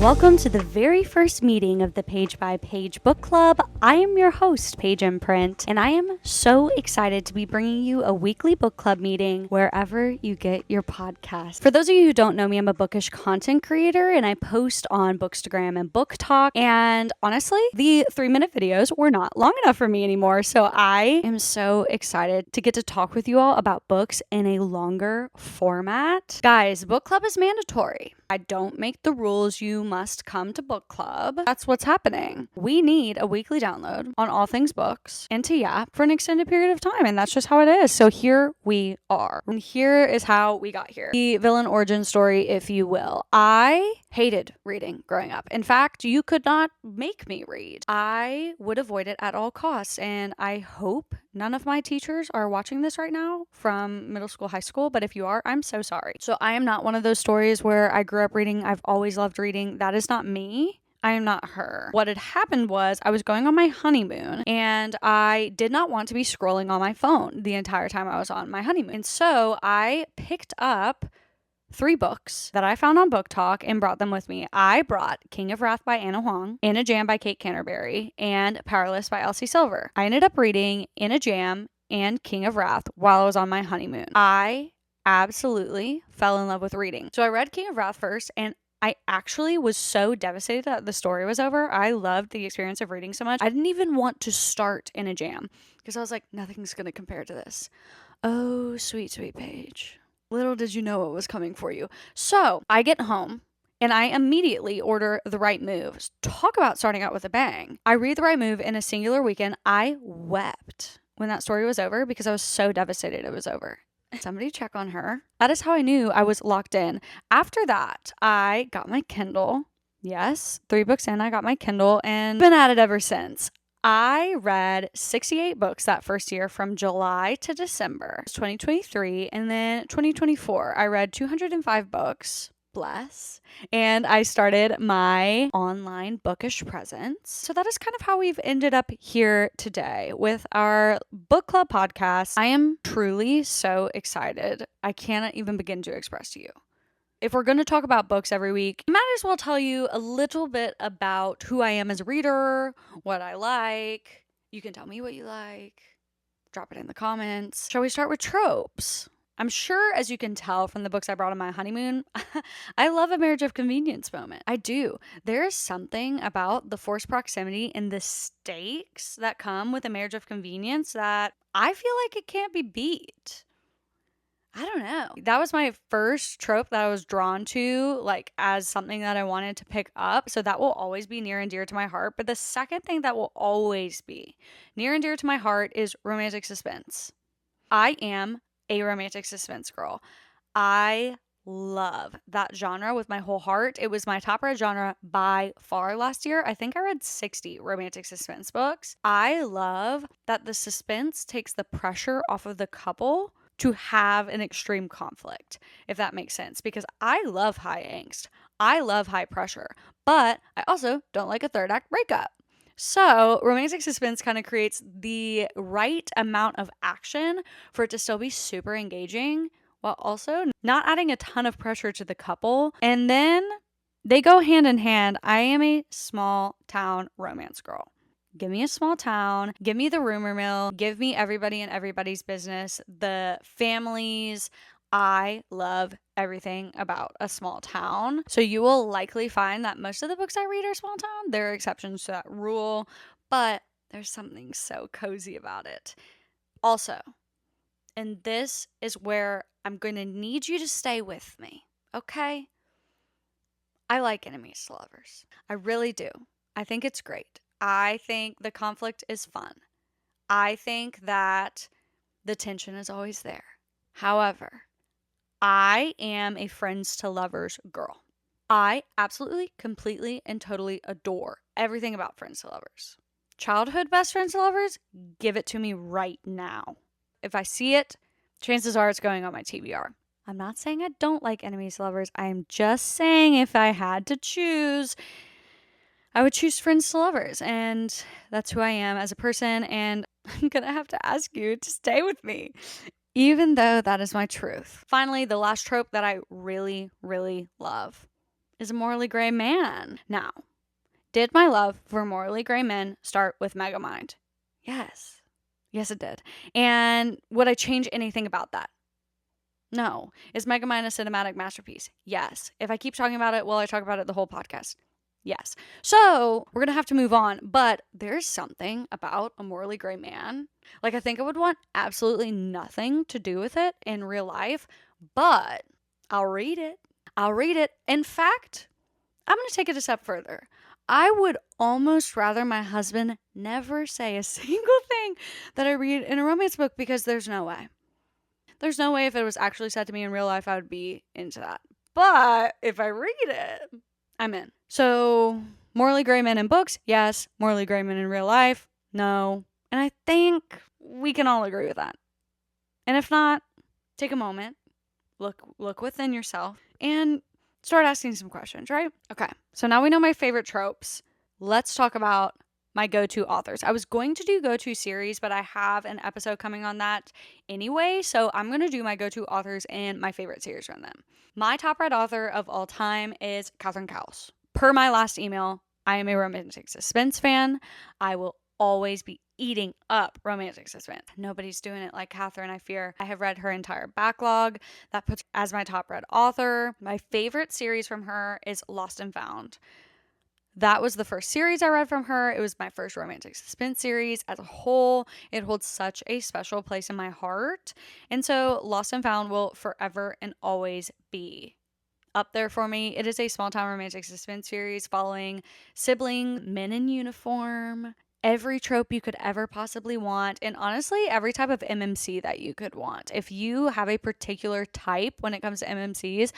Welcome to the very first meeting of the Page by Page Book Club. I am your host, Paige Imprint, and I am so excited to be bringing you a weekly book club meeting wherever you get your podcast. For those of you who don't know me, I'm a bookish content creator, and I post on Bookstagram and Book Talk, and honestly, the 3-minute videos were not long enough for me anymore, so I am so excited to get to talk with you all about books in a longer format. Guys, book club is mandatory. I don't make the rules. You must come to book club. That's what's happening. We need a weekly download on all things books and to yap for an extended period of time. And that's just how it is. So here we are. And here is how we got here. The villain origin story, if you will. I hated reading growing up. In fact, you could not make me read. I would avoid it at all costs. And I hope none of my teachers are watching this right now from middle school, high school, but if you are, I'm so sorry. So I am not one of those stories where I grew up reading. I've always loved reading. That is not me. I am not her. What had happened was I was going on my honeymoon and I did not want to be scrolling on my phone the entire time I was on my honeymoon. And so I picked up 3 books that I found on Book Talk and brought them with me. I brought King of Wrath by Anna Huang, In a Jam by Kate Canterbury, and Powerless by Elsie Silver. I ended up reading In a Jam and King of Wrath while I was on my honeymoon. I absolutely fell in love with reading. So I read King of Wrath first, and I actually was so devastated that the story was over. I loved the experience of reading so much. I didn't even want to start In a Jam because I was like, nothing's going to compare to this. Oh, sweet, sweet Paige. Little did you know what was coming for you. So I get home and I immediately order The Right Move. Talk about starting out with a bang. I read The Right Move in a singular weekend. I wept when that story was over because I was so devastated it was over. Somebody check on her. That is how I knew I was locked in. After that, I got my Kindle. Yes, 3 books in, I got my Kindle and been at it ever since. I read 68 books that first year from July to December 2023, and then 2024 I read 205 books. Bless. And I started my online bookish presence. So that is kind of how we've ended up here today with our book club podcast. I am truly so excited. I cannot even begin to express to you. If we're going to talk about books every week, I might as well tell you a little bit about who I am as a reader, what I like. You can tell me what you like. Drop it in the comments. Shall we start with tropes? I'm sure, as you can tell from the books I brought on my honeymoon, I love a marriage of convenience moment. I do. There is something about the forced proximity and the stakes that come with a marriage of convenience that I feel like it can't be beat. I don't know. That was my first trope that I was drawn to, like, as something that I wanted to pick up. So that will always be near and dear to my heart. But the second thing that will always be near and dear to my heart is romantic suspense. I am a romantic suspense girl. I love that genre with my whole heart. It was my top read genre by far last year. I think I read 60 romantic suspense books. I love that the suspense takes the pressure off of the couple to have an extreme conflict, if that makes sense, because I love high angst. I love high pressure, but I also don't like a third act breakup. So romantic suspense kind of creates the right amount of action for it to still be super engaging while also not adding a ton of pressure to the couple. And then they go hand in hand. I am a small town romance girl. Give me a small town. Give me the rumor mill. Give me everybody and everybody's business. The families. I love everything about a small town. So you will likely find that most of the books I read are small town. There are exceptions to that rule, but there's something so cozy about it. Also, and this is where I'm going to need you to stay with me, okay? I like enemies to lovers. I really do. I think it's great. I think the conflict is fun. I think that the tension is always there. However, I am a friends to lovers girl. I absolutely, completely, and totally adore everything about friends to lovers. Childhood best friends to lovers, give it to me right now. If I see it, chances are it's going on my TBR. I'm not saying I don't like enemies to lovers. I am just saying if I had to choose, I would choose friends to lovers, and that's who I am as a person, and I'm gonna have to ask you to stay with me, even though that is my truth. Finally, the last trope that I really, really love is a morally gray man. Now, did my love for morally gray men start with Megamind? Yes. Yes, it did. And would I change anything about that? No. Is Megamind a cinematic masterpiece? Yes. If I keep talking about it, will I talk about it the whole podcast? Yes. So we're going to have to move on. But there's something about a morally gray man. Like, I think I would want absolutely nothing to do with it in real life, but I'll read it. I'll read it. In fact, I'm going to take it a step further. I would almost rather my husband never say a single thing that I read in a romance book, because there's no way. There's no way if it was actually said to me in real life, I would be into that. But if I read it, I'm in. So, morally gray men in books, yes. Morally gray men in real life, no. And I think we can all agree with that. And if not, take a moment, look within yourself, and start asking some questions, right? Okay, so now we know my favorite tropes. Let's talk about my go-to authors. I was going to do go-to series, but I have an episode coming on that anyway, so I'm going to do my go-to authors and my favorite series from them. My top read author of all time is Catherine Cowles. Per my last email, I am a romantic suspense fan. I will always be eating up romantic suspense. Nobody's doing it like Catherine, I fear. I have read her entire backlog. That puts her as my top read author. My favorite series from her is Lost and Found. That was the first series I read from her. It was my first romantic suspense series as a whole. It holds such a special place in my heart. And so Lost and Found will forever and always be up there for me. It is a small-town romantic suspense series following sibling men in uniform, every trope you could ever possibly want, and honestly, every type of MMC that you could want. If you have a particular type when it comes to MMCs,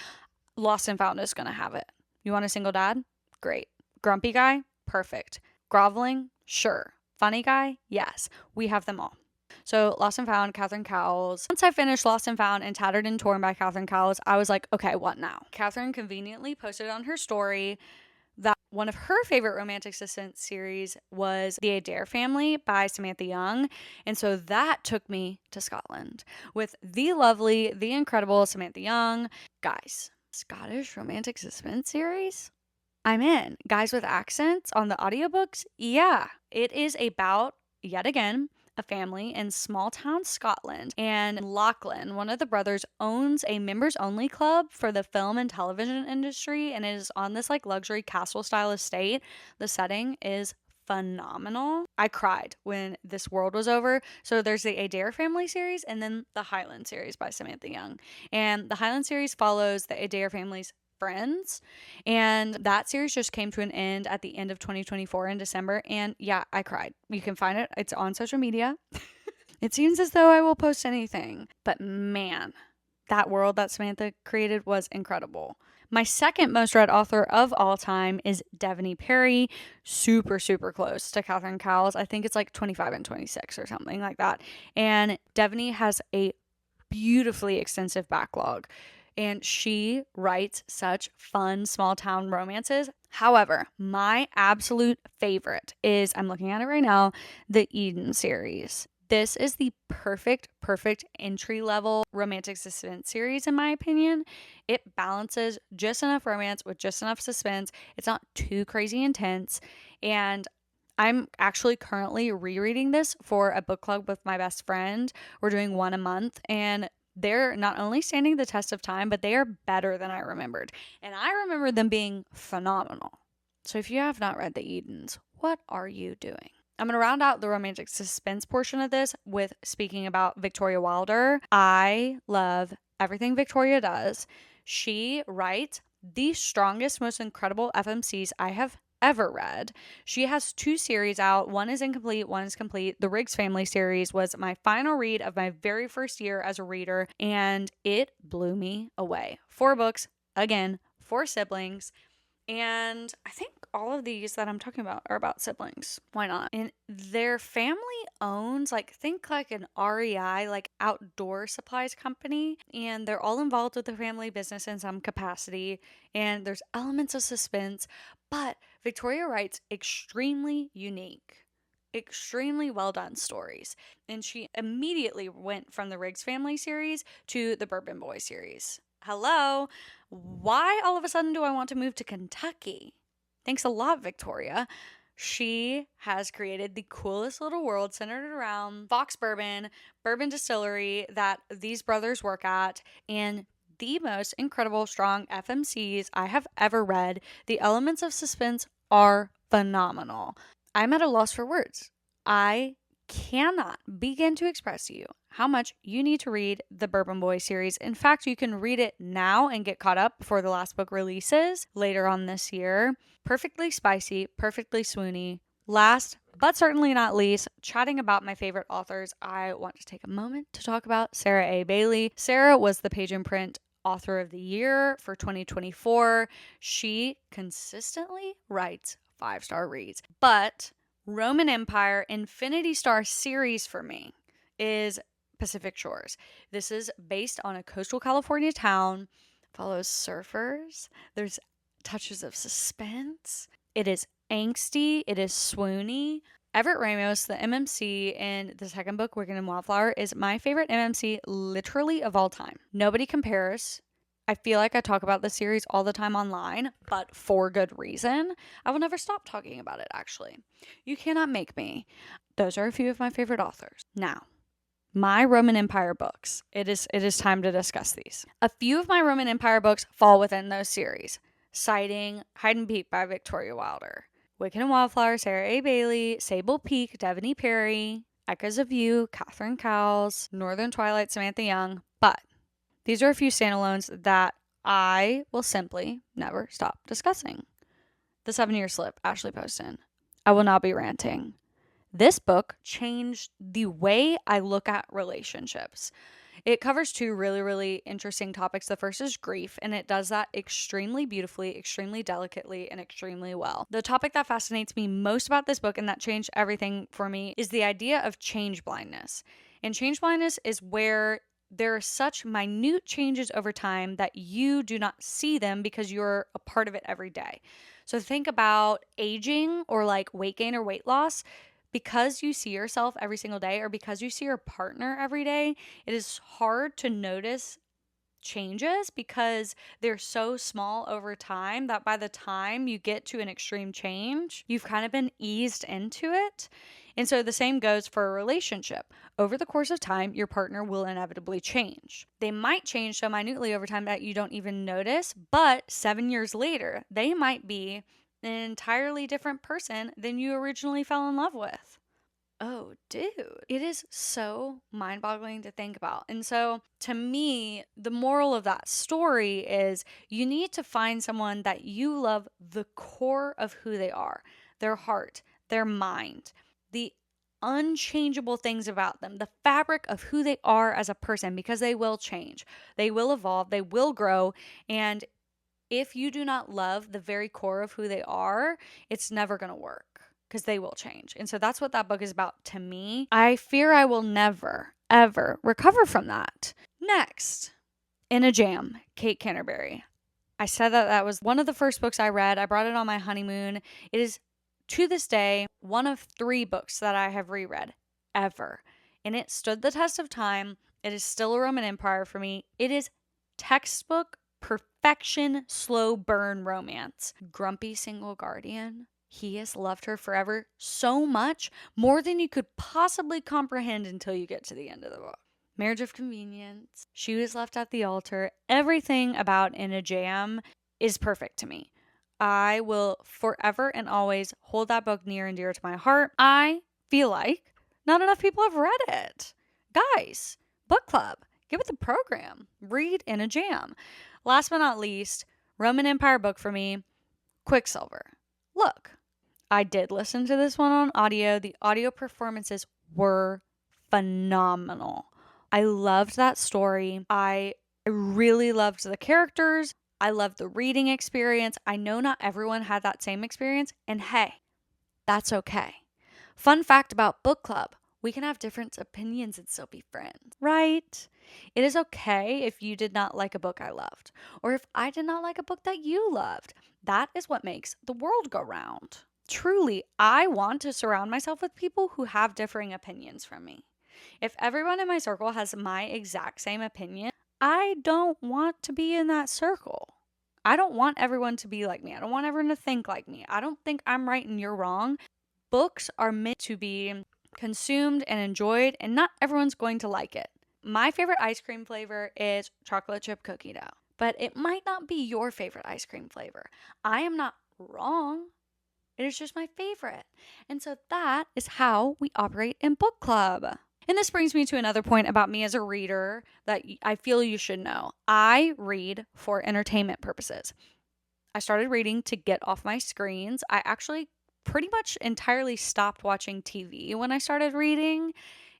Lost and Found is going to have it. You want a single dad? Great. Grumpy guy? Perfect. Groveling? Sure. Funny guy? Yes. We have them all. So Lost and Found, Catherine Cowles. Once I finished Lost and Found and Tattered and Torn by Catherine Cowles, I was like, okay, what now? Catherine conveniently posted on her story that one of her favorite romantic suspense series was The Adair Family by Samantha Young. And so that took me to Scotland with the lovely, the incredible Samantha Young. Guys, Scottish romantic suspense series? I'm in. Guys with accents on the audiobooks? Yeah. It is about, yet again, a family in small town Scotland. And Lachlan, one of the brothers, owns a members only club for the film and television industry, and it is on this like luxury castle style estate. The setting is phenomenal. I cried when this world was over. So there's the Adair Family series and then the Highland series by Samantha Young. And the Highland series follows the Adair family's friends, and that series just came to an end at the end of 2024 in December, and yeah, I cried. You can find it. It's on social media. It seems as though I will post anything, but man, that world that Samantha created was incredible. My second most read author of all time is Devney Perry, super close to Catherine Cowles. I think it's like 25 and 26 or something like that, and Devney has a beautifully extensive backlog. And she writes such fun small town romances. However, my absolute favorite is, I'm looking at it right now, the Eden series. This is the perfect entry level romantic suspense series, in my opinion. It balances just enough romance with just enough suspense. It's not too crazy intense. And I'm actually currently rereading this for a book club with my best friend. We're doing one a month, and they're not only standing the test of time, but they are better than I remembered. And I remember them being phenomenal. So if you have not read the Edens, what are you doing? I'm going to round out the romantic suspense portion of this with speaking about Victoria Wilder. I love everything Victoria does. She writes the strongest, most incredible FMCs I have ever read. She has 2 series out. One is incomplete, one is complete. The Riggs Family series was my final read of my very first year as a reader, and it blew me away. 4 books, again, 4 siblings. And I think all of these that I'm talking about are about siblings. Why not? And their family owns, think like an REI, like outdoor supplies company. And they're all involved with the family business in some capacity. And there's elements of suspense. But Victoria writes extremely unique, extremely well done stories. And she immediately went from the Riggs Family series to the Bourbon Boy series. Hello, why all of a sudden do I want to move to Kentucky? Thanks a lot, Victoria. She has created the coolest little world centered around Fox Bourbon Distillery that these brothers work at, and the most incredible, strong FMCs I have ever read. The elements of suspense are phenomenal. I'm at a loss for words. I cannot begin to express to you how much you need to read the Bourbon Boy series. In fact, you can read it now and get caught up before the last book releases later on this year. Perfectly spicy, perfectly swoony. Last, but certainly not least, chatting about my favorite authors, I want to take a moment to talk about Sarah A. Bailey. Sarah was the Page and Print Author of the Year for 2024. She consistently writes 5-star reads, but Roman Empire Infinity Star series for me is Pacific Shores. This is based on a coastal California town, follows surfers. There's touches of suspense. It is angsty. It is swoony. Everett Ramos, the MMC in the second book, Wicked and Wildflower, is my favorite MMC literally of all time. Nobody compares. I feel like I talk about this series all the time online, but for good reason. I will never stop talking about it, actually. You cannot make me. Those are a few of my favorite authors. Now, my Roman Empire books. It is time to discuss these. A few of my Roman Empire books fall within those series, citing Hide and Peek by Victoria Wilder, Wicked and Wildflower, Sarah A. Bailey, Sable Peak, Devaney Perry, Echoes of You, Catherine Cowles, Northern Twilight, Samantha Young, but these are a few standalones that I will simply never stop discussing. The 7-Year Slip, Ashley Poston. I will not be ranting. This book changed the way I look at relationships. It covers two really, really interesting topics. The first is grief, and it does that extremely beautifully, extremely delicately, and extremely well. The topic that fascinates me most about this book and that changed everything for me is the idea of change blindness. And change blindness is where there are such minute changes over time that you do not see them because you're a part of it every day. So think about aging or like weight gain or weight loss. Because you see yourself every single day or because you see your partner every day, it is hard to notice changes because they're so small over time that by the time you get to an extreme change, you've kind of been eased into it. And so the same goes for a relationship. Over the course of time, your partner will inevitably change. They might change so minutely over time that you don't even notice, but 7 years later, they might be an entirely different person than you originally fell in love with. Oh, dude, it is so mind-boggling to think about. And so to me, the moral of that story is you need to find someone that you love the core of who they are, their heart, their mind, the unchangeable things about them, the fabric of who they are as a person, because they will change, they will evolve, they will grow. And if you do not love the very core of who they are, it's never going to work because they will change. And so that's what that book is about to me. I fear I will never, ever recover from that. Next, In a Jam, Kate Canterbury. I said that was one of the first books I read. I brought it on my honeymoon. It is, to this day, one of 3 books that I have reread ever. And it stood the test of time. It is still a Roman Empire for me. It is textbook perfection, slow burn romance. Grumpy single guardian. He has loved her forever so much, more than you could possibly comprehend until you get to the end of the book. Marriage of convenience. She was left at the altar. Everything about In a Jam is perfect to me. I will forever and always hold that book near and dear to my heart. I feel like not enough people have read it. Guys, book club, get with the program. Read In a Jam. Last but not least, Roman Empire book for me, Quicksilver. Look, I did listen to this one on audio. The audio performances were phenomenal. I loved that story. I really loved the characters. I loved the reading experience. I know not everyone had that same experience, and hey, that's okay. Fun fact about book club, we can have different opinions and still be friends, right? It is okay if you did not like a book I loved, or if I did not like a book that you loved. That is what makes the world go round. Truly, I want to surround myself with people who have differing opinions from me. If everyone in my circle has my exact same opinion, I don't want to be in that circle. I don't want everyone to be like me. I don't want everyone to think like me. I don't think I'm right and you're wrong. Books are meant to be consumed and enjoyed, and not everyone's going to like it. My favorite ice cream flavor is chocolate chip cookie dough, but it might not be your favorite ice cream flavor. I am not wrong. It is just my favorite. And so that is how we operate in book club. And this brings me to another point about me as a reader that I feel you should know. I read for entertainment purposes. I started reading to get off my screens. I actually pretty much entirely stopped watching TV when I started reading.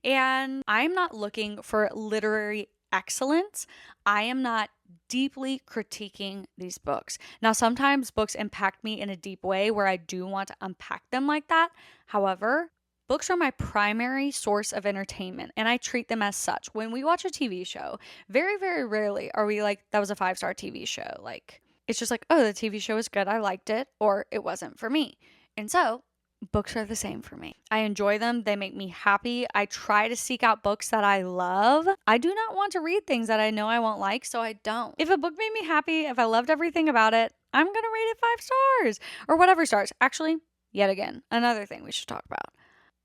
And I'm not looking for literary excellence. I am not deeply critiquing these books. Now, sometimes books impact me in a deep way where I do want to unpack them like that. However, books are my primary source of entertainment, and I treat them as such. When we watch a TV show, very, very rarely are we like, that was a 5-star TV show. Like, it's just like, oh, the TV show was good, I liked it, or it wasn't for me. And so, books are the same for me. I enjoy them. They make me happy. I try to seek out books that I love. I do not want to read things that I know I won't like, so I don't. If a book made me happy, if I loved everything about it, I'm going to rate it 5 stars or whatever stars. Actually, yet again, another thing we should talk about.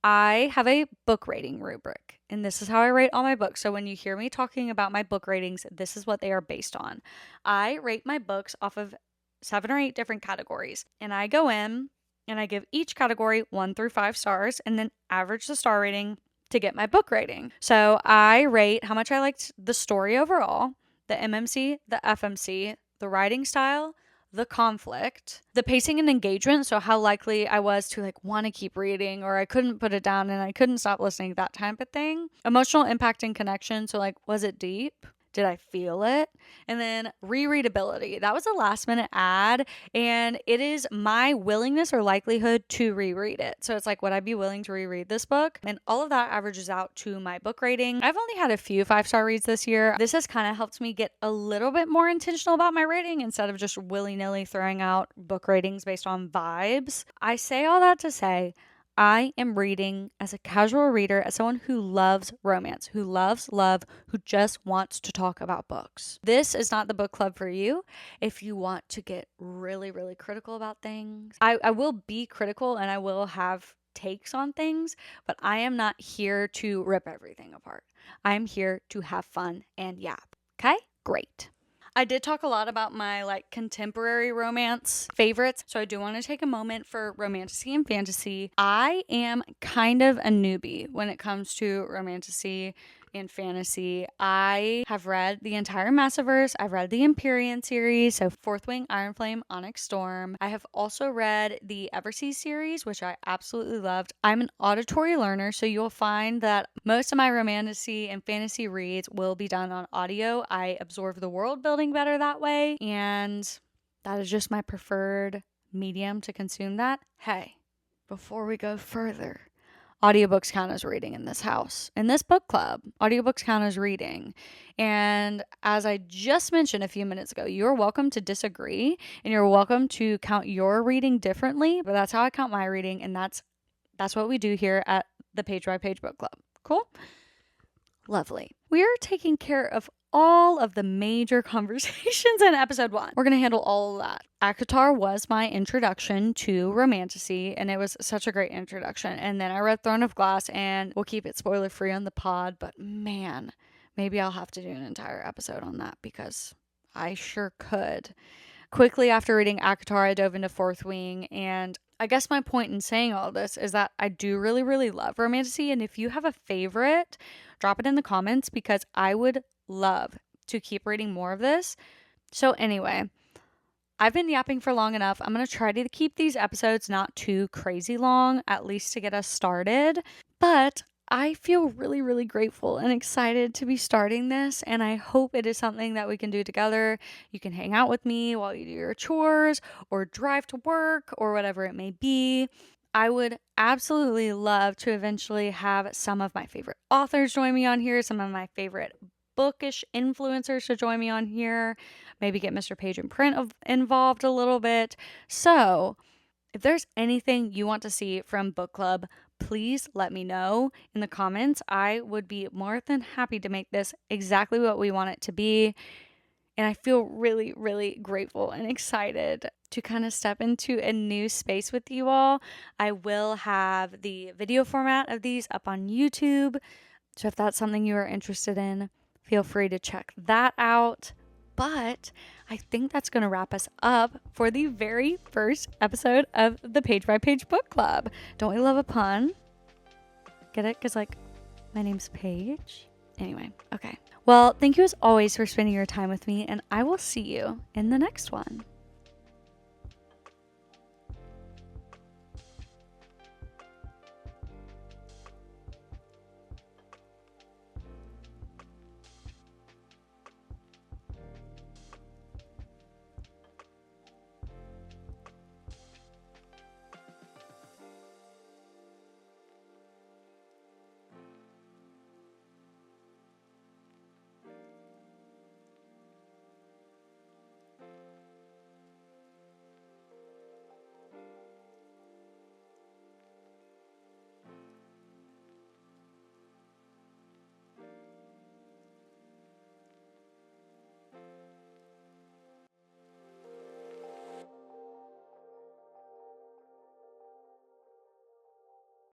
I have a book rating rubric, and this is how I rate all my books. So when you hear me talking about my book ratings, this is what they are based on. I rate my books off of 7 or 8 different categories, and I go in and I give each category 1 through 5 stars and then average the star rating to get my book rating. So I rate how much I liked the story overall, the MMC, the FMC, the writing style, the conflict, the pacing and engagement. So how likely I was to like want to keep reading, or I couldn't put it down and I couldn't stop listening, that type of thing. Emotional impact and connection. So like, was it deep? Did I feel it? And then rereadability. That was a last minute add, and it is my willingness or likelihood to reread it. So it's like, would I be willing to reread this book? And all of that averages out to my book rating. I've only had a few 5-star reads this year. This has kind of helped me get a little bit more intentional about my rating instead of just willy-nilly throwing out book ratings based on vibes. I say all that to say, I am reading as a casual reader, as someone who loves romance, who loves love, who just wants to talk about books. This is not the book club for you if you want to get really, really critical about things. I will be critical and I will have takes on things, but I am not here to rip everything apart. I'm here to have fun and yap. Okay? Great. I did talk a lot about my like contemporary romance favorites, so I do want to take a moment for romantasy and fantasy. I am kind of a newbie when it comes to romantasy and fantasy. I have read the entire Massiverse. I've read the Empyrean series, so Fourth Wing, Iron Flame, Onyx Storm. I have also read the Everseas series, which I absolutely loved. I'm an auditory learner, so you'll find that most of my romantasy and fantasy reads will be done on audio. I absorb the world building better that way, and that is just my preferred medium to consume that. Hey, before we go further, audiobooks count as reading in this house. In this book club, audiobooks count as reading. And as I just mentioned a few minutes ago, you're welcome to disagree and you're welcome to count your reading differently, but that's how I count my reading, and that's what we do here at the Page by Page Book Club. Cool? Lovely. We are taking care of all of the major conversations in episode 1. We're going to handle all of that. ACOTAR was my introduction to romantasy, and it was such a great introduction. And then I read Throne of Glass, and we'll keep it spoiler free on the pod, but man, maybe I'll have to do an entire episode on that because I sure could. Quickly after reading ACOTAR, I dove into Fourth Wing, and I guess my point in saying all this is that I do really, really love romantasy, and if you have a favorite, drop it in the comments because I would love to keep reading more of this. So anyway, I've been yapping for long enough. I'm going to try to keep these episodes not too crazy long, at least to get us started. But I feel really, really grateful and excited to be starting this, and I hope it is something that we can do together. You can hang out with me while you do your chores or drive to work or whatever it may be. I would absolutely love to eventually have some of my favorite authors join me on here, some of my favorite bookish influencers to join me on here, maybe get Mr. Page in Print involved a little bit. So if there's anything you want to see from book club, please let me know in the comments. I would be more than happy to make this exactly what we want it to be. And I feel really, really grateful and excited to kind of step into a new space with you all. I will have the video format of these up on YouTube. So if that's something you are interested in, feel free to check that out. But I think that's going to wrap us up for the very first episode of the Page by Page Book Club. Don't we love a pun? Get it? Because, like, my name's Paige. Anyway, okay. Well, thank you as always for spending your time with me, and I will see you in the next one.